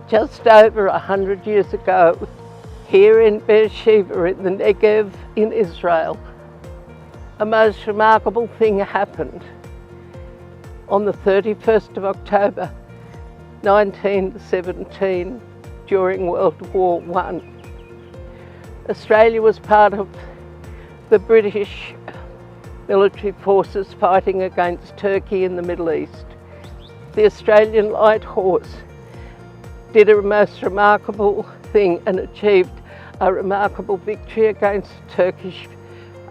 Just over 100 years ago, here in Beer Sheba in the Negev in Israel, a most remarkable thing happened. On the 31st of October 1917, during World War I, Australia was part of the British military forces fighting against Turkey in the Middle East. The Australian Light Horse did a most remarkable thing and achieved a remarkable victory against Turkish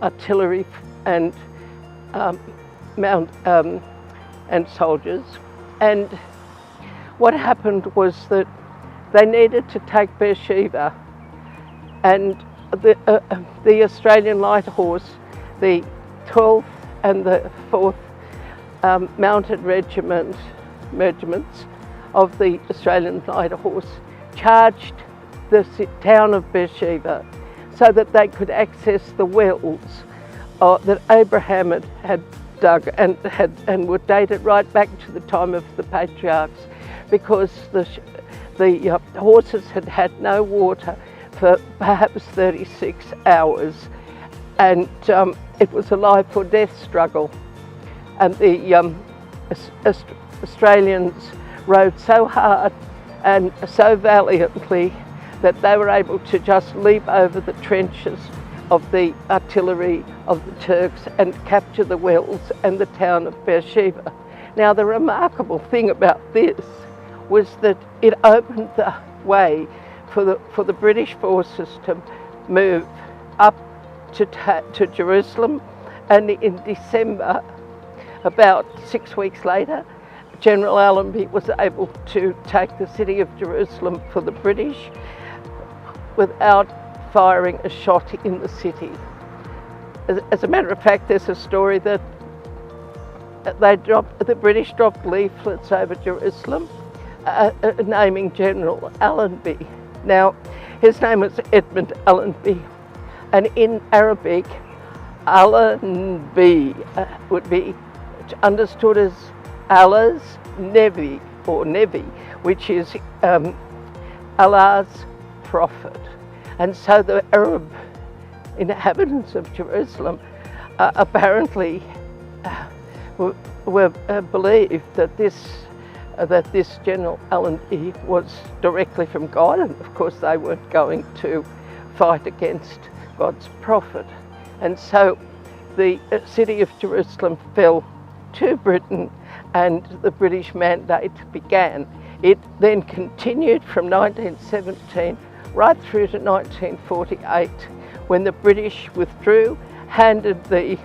artillery and soldiers. And what happened was that they needed to take Beer Sheba, and the Australian Light Horse, the 12th and the 4th Mounted Regiments of the Australian Light Horse charged the town of Beer Sheba so that they could access the wells that Abraham had dug and were dated right back to the time of the patriarchs, because the horses had had no water for perhaps 36 hours, and it was a life or death struggle. And the Australians rode so hard and so valiantly that they were able to just leap over the trenches of the artillery of the Turks and capture the wells and the town of Beer Sheba. Now, the remarkable thing about this was that it opened the way for the British forces to move up to Jerusalem, and in December, about 6 weeks later, General Allenby was able to take the city of Jerusalem for the British without firing a shot in the city. As a matter of fact, there's a story that the British dropped leaflets over Jerusalem naming General Allenby. Now, his name was Edmund Allenby, and in Arabic, Allenby would be understood as Allah's Nevi, or Nevi, which is Allah's prophet. And so the Arab inhabitants of Jerusalem apparently believed that this General Allenby was directly from God, and of course they weren't going to fight against God's prophet. And so the city of Jerusalem fell to Britain, and the British mandate began. It then continued from 1917 right through to 1948, when the British withdrew, handed the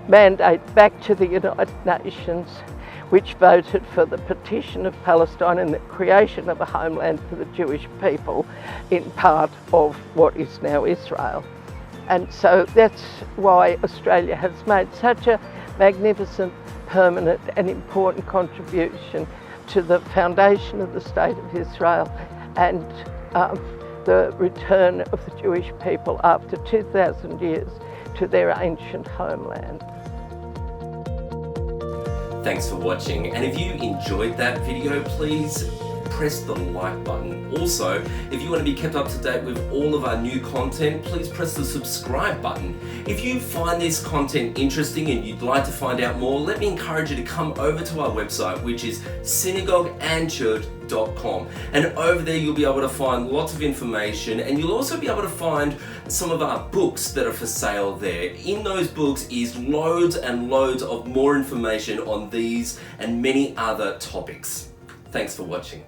mandate back to the United Nations, which voted for the partition of Palestine and the creation of a homeland for the Jewish people in part of what is now Israel. And so that's why Australia has made such a magnificent, permanent and important contribution to the foundation of the State of Israel and the return of the Jewish people after 2,000 years to their ancient homeland. Thanks for watching, and if you enjoyed that video, please press the like button. Also, if you want to be kept up to date with all of our new content, please press the subscribe button. If you find this content interesting and you'd like to find out more, let me encourage you to come over to our website, which is synagogueandchurch.com, and over there you'll be able to find lots of information, and you'll also be able to find some of our books that are for sale there. In those books is loads and loads of more information on these and many other topics. Thanks for watching.